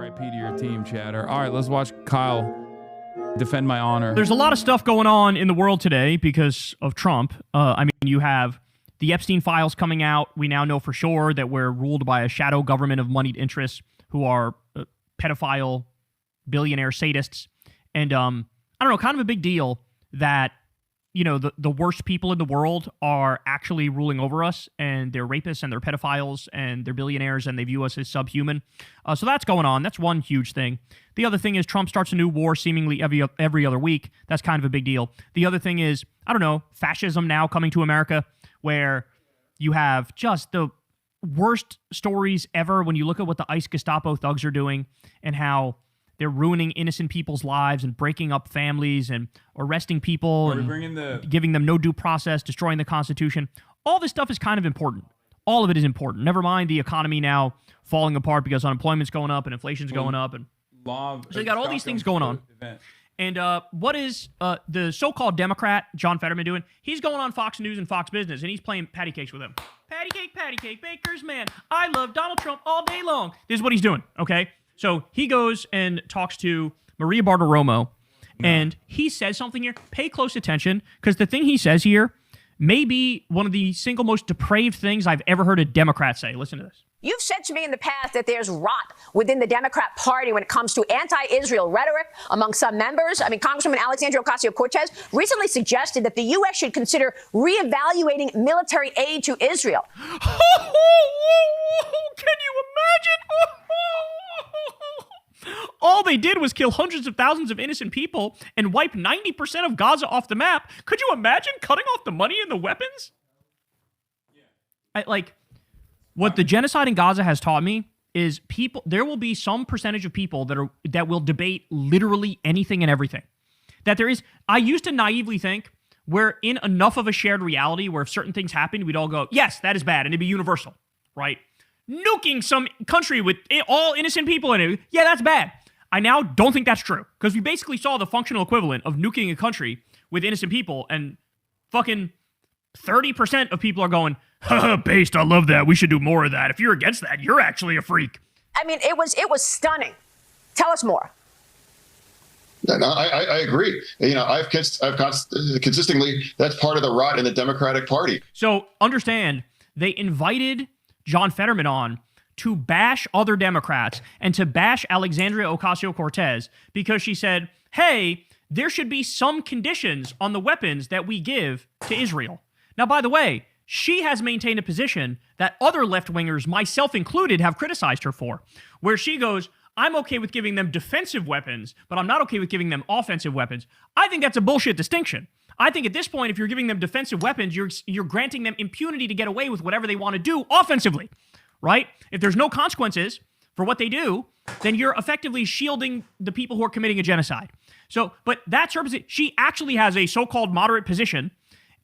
RIP to your team, chatter. All right, let's watch Kyle defend my honor. There's a lot of stuff going on in the world today because of Trump. You have the Epstein files coming out. We now know for sure that we're ruled by a shadow government of moneyed interests who are pedophile, billionaire sadists. And, kind of a big deal that, the worst people in the world are actually ruling over us, and they're rapists and they're pedophiles and they're billionaires and they view us as subhuman. So that's going on. That's one huge thing. The other thing is Trump starts a new war seemingly every other week. That's kind of a big deal. The other thing is, fascism now coming to America, where you have just the worst stories ever when you look at what the ICE Gestapo thugs are doing and how they're ruining innocent people's lives and breaking up families and arresting people and giving them no due process, destroying the Constitution. All this stuff is kind of important. All of it is important. Never mind the economy now falling apart because unemployment's going up and inflation's going up. And so you got all these things going on. And what is the so-called Democrat, John Fetterman, doing? He's going on Fox News and Fox Business, and he's playing patty cakes with him. Patty cake, baker's man. I love Donald Trump all day long. This is what he's doing, okay? So he goes and talks to Maria Bartiromo, and he says something here. Pay close attention, because the thing he says here may be one of the single most depraved things I've ever heard a Democrat say. Listen to this. You've said to me in the past that there's rot within the Democrat Party when it comes to anti-Israel rhetoric among some members. Congresswoman Alexandria Ocasio-Cortez recently suggested that the U.S. should consider reevaluating military aid to Israel. Can you imagine? All they did was kill hundreds of thousands of innocent people and wipe 90% of Gaza off the map. Could you imagine cutting off the money and the weapons? What the genocide in Gaza has taught me is there will be some percentage of people that will debate literally anything and everything. I used to naively think we're in enough of a shared reality where if certain things happen, we'd all go, yes, that is bad, and it'd be universal, right? Nuking some country with all innocent people in it, yeah, that's bad. I now don't think that's true, because we basically saw the functional equivalent of nuking a country with innocent people, and fucking 30% of people are going, based, I love that. We should do more of that. If you're against that, you're actually a freak. It was stunning. Tell us more. No, I agree. I've consistently, that's part of the rot in the Democratic Party. So understand, they invited John Fetterman on to bash other Democrats and to bash Alexandria Ocasio-Cortez because she said, hey, there should be some conditions on the weapons that we give to Israel. Now, by the way, she has maintained a position that other left-wingers, myself included, have criticized her for, where she goes, I'm okay with giving them defensive weapons, but I'm not okay with giving them offensive weapons. I think that's a bullshit distinction. I think at this point, if you're giving them defensive weapons, you're granting them impunity to get away with whatever they want to do offensively, right? If there's no consequences for what they do, then you're effectively shielding the people who are committing a genocide. So, but that's her position. She actually has a so-called moderate position,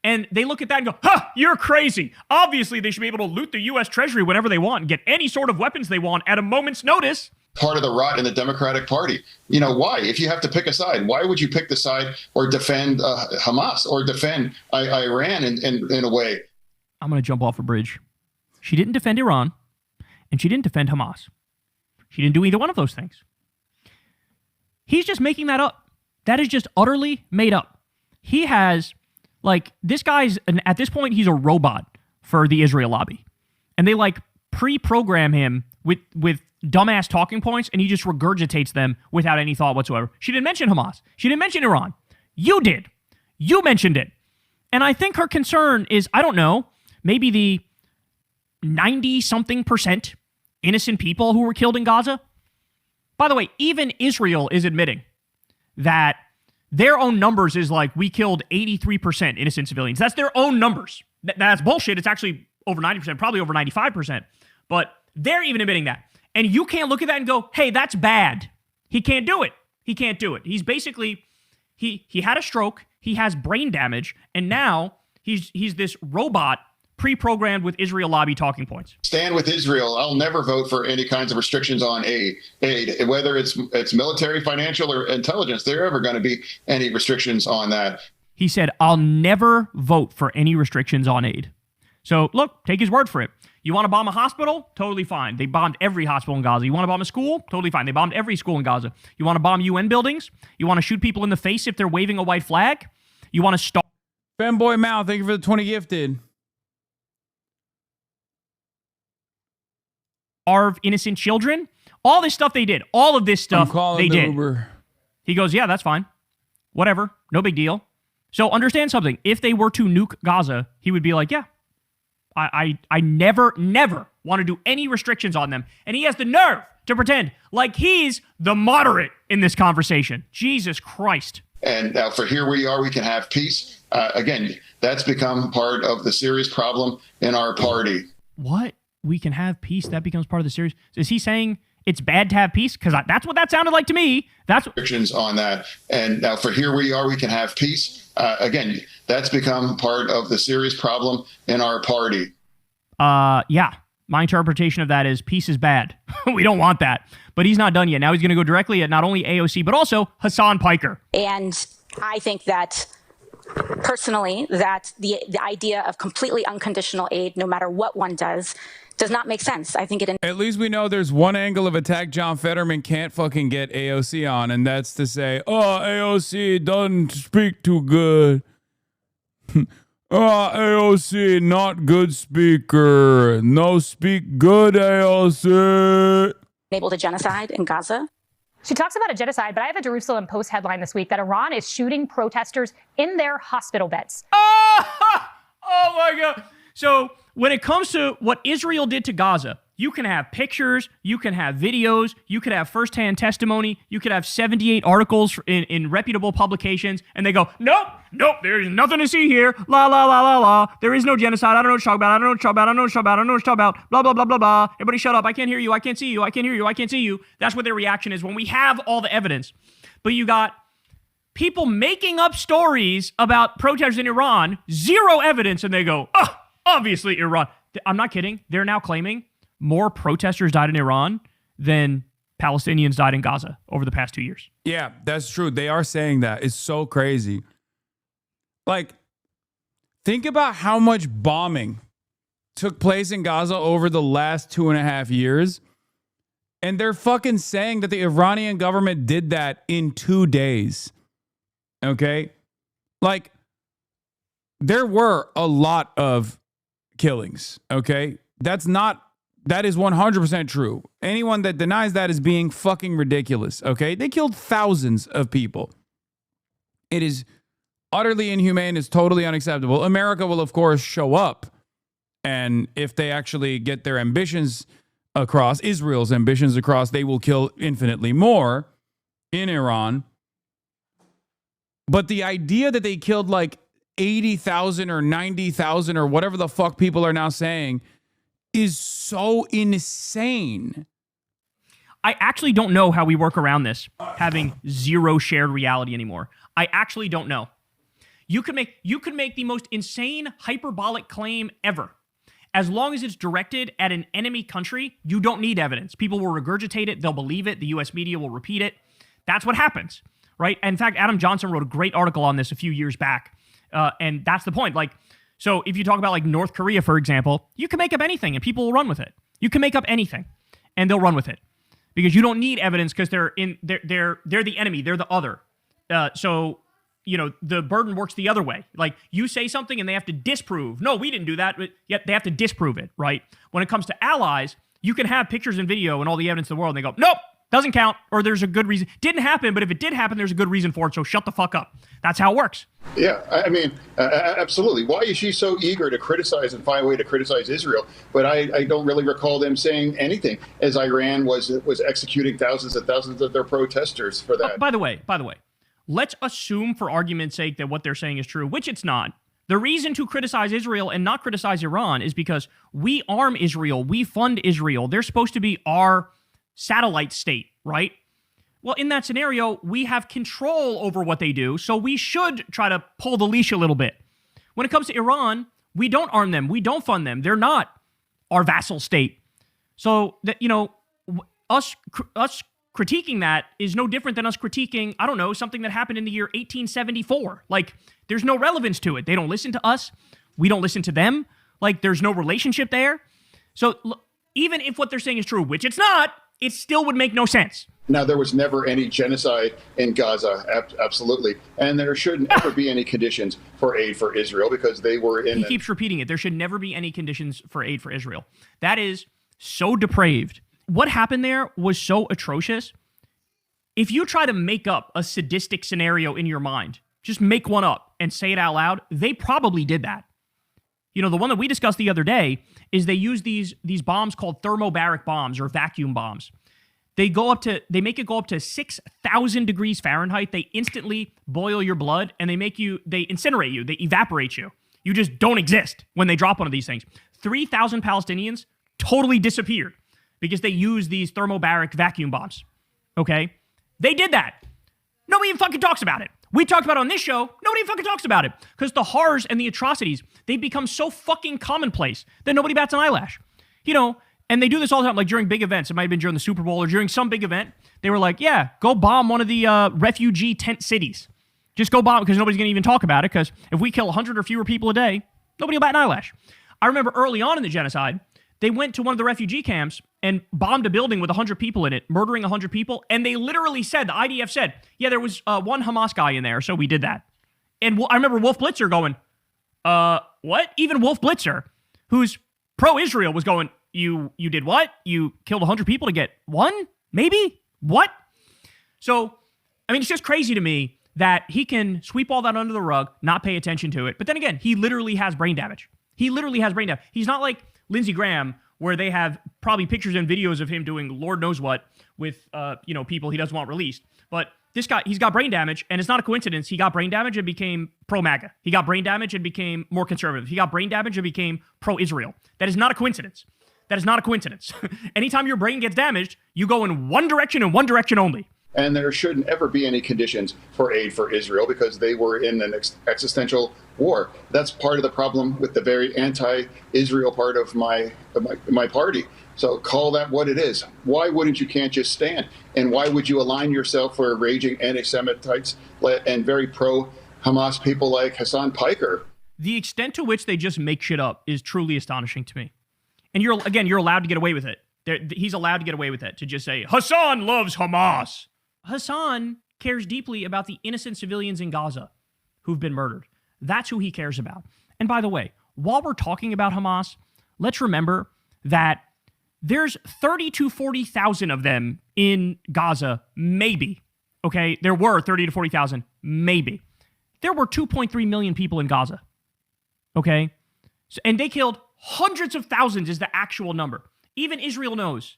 and they look at that and go, you're crazy. Obviously, they should be able to loot the U.S. Treasury whenever they want and get any sort of weapons they want at a moment's notice. Part of the rot in the Democratic Party. Why? If you have to pick a side, why would you pick the side or defend Hamas or defend Iran in a way? I'm going to jump off a bridge. She didn't defend Iran, and she didn't defend Hamas. She didn't do either one of those things. He's just making that up. That is just utterly made up. He has, this guy's, at this point, he's a robot for the Israel lobby. And they, pre-program him with dumbass talking points, and he just regurgitates them without any thought whatsoever. She didn't mention Hamas. She didn't mention Iran. You did. You mentioned it. And I think her concern is, I don't know, maybe the 90-something% innocent people who were killed in Gaza. By the way, even Israel is admitting that their own numbers is we killed 83% innocent civilians. That's their own numbers. That's bullshit. It's actually over 90%, probably over 95%. But they're even admitting that. And you can't look at that and go, hey, that's bad. He can't do it. He can't do it. He's basically, he had a stroke, he has brain damage, and now he's this robot pre-programmed with Israel lobby talking points. Stand with Israel. I'll never vote for any kinds of restrictions on aid, whether it's military, financial, or intelligence. There are ever going to be any restrictions on that. He said, I'll never vote for any restrictions on aid. So look, take his word for it. You want to bomb a hospital? Totally fine. They bombed every hospital in Gaza. You want to bomb a school? Totally fine. They bombed every school in Gaza. You want to bomb UN buildings? You want to shoot people in the face if they're waving a white flag? You want to Fanboy Mal, thank you for the 20 gifted. starve innocent children? All this stuff they did. All of this stuff they did. Uber. He goes, yeah, that's fine. Whatever. No big deal. So understand something. If they were to nuke Gaza, he would be like, yeah, I never want to do any restrictions on them. And he has the nerve to pretend like he's the moderate in this conversation. Jesus Christ. And now for here we are, we can have peace. Again, that's become part of the serious problem in our party. What? We can have peace? That becomes part of the series? Is he saying it's bad to have peace? Because that's what that sounded like to me. That's restrictions on that. And now for here we are, we can have peace. Again, that's become part of the serious problem in our party. Yeah. My interpretation of that is peace is bad. We don't want that. But he's not done yet. Now he's going to go directly at not only AOC, but also Hasan Piker. And I think that personally, that the idea of completely unconditional aid, no matter what one does not make sense. I think it. At least we know there's one angle of attack John Fetterman can't fucking get AOC on, and that's to say, oh, AOC doesn't speak too good. Oh, AOC, not good speaker. No speak good, AOC. Able to genocide in Gaza. She talks about a genocide, but I have a Jerusalem Post headline this week that Iran is shooting protesters in their hospital beds. Oh my God. So when it comes to what Israel did to Gaza, you can have pictures, you can have videos, you could have firsthand testimony, you could have 78 articles in reputable publications, and they go, nope, there's nothing to see here, la, la, la, la, la, there is no genocide, I don't know what you're talking about, I don't know what you're talking about, I don't know what you're talking about, I don't know what you're talking about, blah, blah, blah, blah, blah, everybody shut up, I can't hear you, I can't see you, I can't hear you, I can't see you. That's what their reaction is when we have all the evidence. But you got people making up stories about protesters in Iran, zero evidence, and they go, obviously Iran. I'm not kidding. They're now claiming more protesters died in Iran than Palestinians died in Gaza over the past 2 years. Yeah, that's true. They are saying that. It's so crazy. Like, think about how much bombing took place in Gaza over the last 2.5 years. And they're fucking saying that the Iranian government did that in 2 days. Okay? Like, there were a lot of killings. Okay? That is 100% true. Anyone that denies that is being fucking ridiculous. Okay? They killed thousands of people. It is utterly inhumane. It's totally unacceptable. America will, of course, show up. And if they actually get their ambitions across, Israel's ambitions across, they will kill infinitely more in Iran. But the idea that they killed like 80,000 or 90,000 or whatever the fuck people are now saying is so insane. I actually don't know how we work around this, having zero shared reality anymore. I actually don't know. You could make the most insane hyperbolic claim ever. As long as it's directed at an enemy country, you don't need evidence. People will regurgitate it. They'll believe it. The U.S. media will repeat it. That's what happens, right? In fact, Adam Johnson wrote a great article on this a few years back. And that's the point. Like, so if you talk about like North Korea, for example, you can make up anything and people will run with it. You can make up anything and they'll run with it because you don't need evidence because they're the enemy. They're the other. So, you know, the burden works the other way. Like you say something and they have to disprove. No, we didn't do that. But yet they have to disprove it, right? When it comes to allies, you can have pictures and video and all the evidence in the world and they go, nope, doesn't count, or there's a good reason. Didn't happen, but if it did happen, there's a good reason for it, so shut the fuck up. That's how it works. Yeah, I mean, absolutely. Why is she so eager to criticize and find a way to criticize Israel? But I don't really recall them saying anything as Iran was executing thousands and thousands of their protesters for that. By the way, let's assume for argument's sake that what they're saying is true, which it's not. The reason to criticize Israel and not criticize Iran is because we arm Israel, we fund Israel. They're supposed to be our satellite state, right? Well, in that scenario, we have control over what they do, so we should try to pull the leash a little bit. When it comes to Iran, we don't arm them, we don't fund them. They're not our vassal state. So that, you know, us critiquing that is no different than us critiquing, I don't know, something that happened in the year 1874. Like, there's no relevance to it. They don't listen to us. We don't listen to them. Like there's no relationship there. So even if what they're saying is true, which it's not, it still would make no sense. Now, there was never any genocide in Gaza, absolutely. And there shouldn't ever be any conditions for aid for Israel because they were in... He keeps repeating it. There should never be any conditions for aid for Israel. That is so depraved. What happened there was so atrocious. If you try to make up a sadistic scenario in your mind, just make one up and say it out loud, they probably did that. You know, the one that we discussed the other day is they use these bombs called thermobaric bombs or vacuum bombs. They make it go up to 6,000 degrees Fahrenheit. They instantly boil your blood and they incinerate you. They evaporate you. You just don't exist when they drop one of these things. 3,000 Palestinians totally disappeared because they use these thermobaric vacuum bombs. Okay? They did that. Nobody even fucking talks about it. We talked about it on this show. Nobody even fucking talks about it because the horrors and the atrocities, they've become so fucking commonplace that nobody bats an eyelash. You know, and they do this all the time, like during big events. It might have been during the Super Bowl or during some big event. They were like, yeah, go bomb one of the refugee tent cities. Just go bomb because nobody's going to even talk about it because if we kill 100 or fewer people a day, nobody will bat an eyelash. I remember early on in the genocide, they went to one of the refugee camps and bombed a building with 100 people in it, murdering 100 people. And they literally said, the IDF said, yeah, there was one Hamas guy in there, so we did that. And I remember Wolf Blitzer going, what? Even Wolf Blitzer, who's pro-Israel, was going, You did what? You killed 100 people to get one? Maybe? What? So, I mean, it's just crazy to me that he can sweep all that under the rug, not pay attention to it. But then again, he literally has brain damage. He literally has brain damage. He's not like Lindsey Graham, where they have probably pictures and videos of him doing Lord knows what with, people he doesn't want released. But this guy, he's got brain damage, and it's not a coincidence. He got brain damage and became pro-MAGA. He got brain damage and became more conservative. He got brain damage and became pro-Israel. That is not a coincidence. That is not a coincidence. Anytime your brain gets damaged, you go in one direction and one direction only. And there shouldn't ever be any conditions for aid for Israel because they were in an existential war. That's part of the problem with the very anti-Israel part of my party. So call that what it is. Why wouldn't you can't just stand? And why would you align yourself for raging anti-Semitites and very pro-Hamas people like Hasan Piker? The extent to which they just make shit up is truly astonishing to me. And you're allowed to get away with it. He's allowed to get away with it, to just say, Hasan loves Hamas. Hasan cares deeply about the innocent civilians in Gaza who've been murdered. That's who he cares about. And by the way, while we're talking about Hamas, let's remember that there's 30 to 40,000 of them in Gaza, maybe. Okay, there were 30 to 40,000, maybe. There were 2.3 million people in Gaza. Okay? And they killed hundreds of thousands is the actual number. Even Israel knows.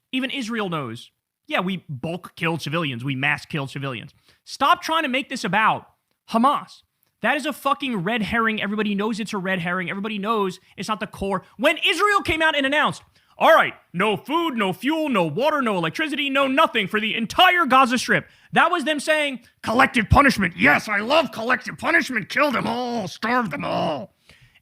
Yeah, we bulk killed civilians. We mass killed civilians. Stop trying to make this about Hamas. That is a fucking red herring. Everybody knows it's a red herring. Everybody knows it's not the core. When Israel came out and announced, all right, no food, no fuel, no water, no electricity, no nothing for the entire Gaza Strip. That was them saying, collective punishment. Yes, I love collective punishment. Kill them all. Starve them all.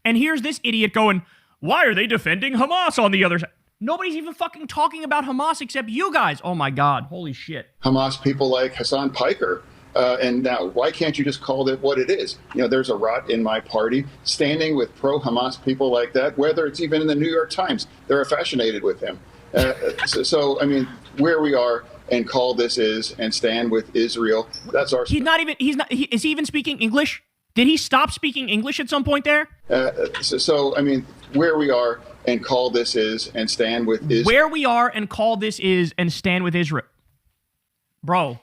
And here's this idiot going, why are they defending Hamas on the other side? Nobody's even fucking talking about Hamas except you guys. Oh my God. Holy shit. Hamas people like Hasan Piker. And now, why can't you just call it what it is? You know, there's a rot in my party standing with pro-Hamas people like that, whether it's even in the New York Times. They're affiliated with him. So, I mean, where we are and call this is and stand with Israel. That's our... Is he even speaking English? Did he stop speaking English at some point there? I mean, where we are and call this is and stand with Israel. Where we are and call this is and stand with Israel. Bro,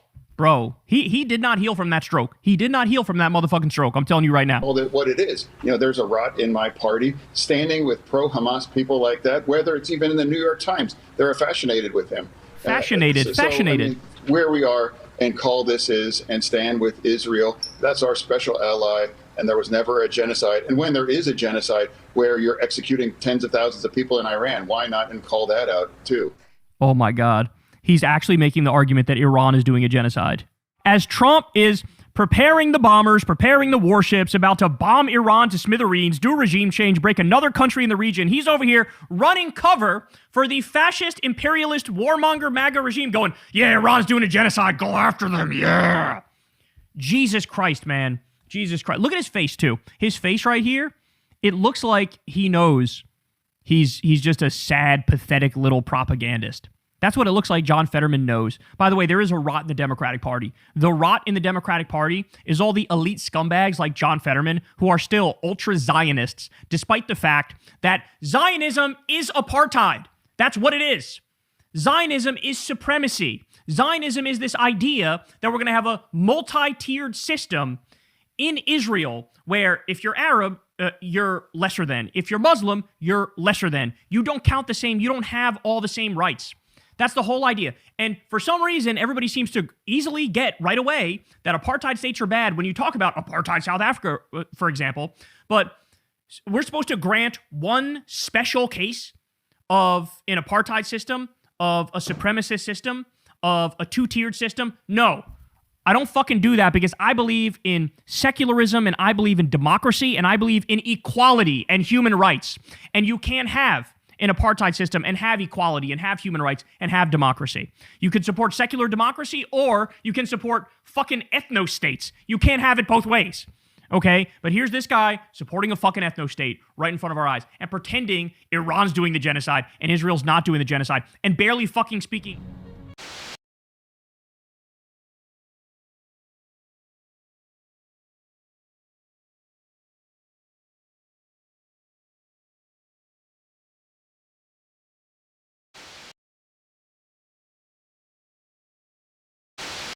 he did not heal from that stroke. He did not heal from that motherfucking stroke. I'm telling you right now. Call it what it is. You know, there's a rot in my party standing with pro-Hamas people like that, whether it's even in the New York Times. They're affiliated with him. Fascinated. I mean, where we are and call this is and stand with Israel. That's our special ally. And there was never a genocide. And when there is a genocide where you're executing tens of thousands of people in Iran, why not and call that out too? Oh my God. He's actually making the argument that Iran is doing a genocide. As Trump is preparing the bombers, preparing the warships, about to bomb Iran to smithereens, do regime change, break another country in the region, he's over here running cover for the fascist, imperialist, warmonger MAGA regime going, yeah, Iran's doing a genocide, go after them, yeah. Jesus Christ, man. Jesus Christ. Look at his face, too. His face right here, it looks like he knows He's just a sad, pathetic little propagandist. That's what it looks like John Fetterman knows. By the way, there is a rot in the Democratic Party. The rot in the Democratic Party is all the elite scumbags like John Fetterman who are still ultra-Zionists, despite the fact that Zionism is apartheid. That's what it is. Zionism is supremacy. Zionism is this idea that we're going to have a multi-tiered system in Israel where if you're Arab, you're lesser than. If you're Muslim, you're lesser than. You don't count the same. You don't have all the same rights. That's the whole idea. And for some reason, everybody seems to easily get right away that apartheid states are bad when you talk about apartheid South Africa, for example. But we're supposed to grant one special case of an apartheid system, of a supremacist system, of a two-tiered system. No, I don't fucking do that because I believe in secularism and I believe in democracy and I believe in equality and human rights. And you can't have an apartheid system and have equality and have human rights and have democracy. You can support secular democracy or you can support fucking ethno-states. You can't have it both ways. Okay? But here's this guy supporting a fucking ethno-state right in front of our eyes and pretending Iran's doing the genocide and Israel's not doing the genocide and barely fucking speaking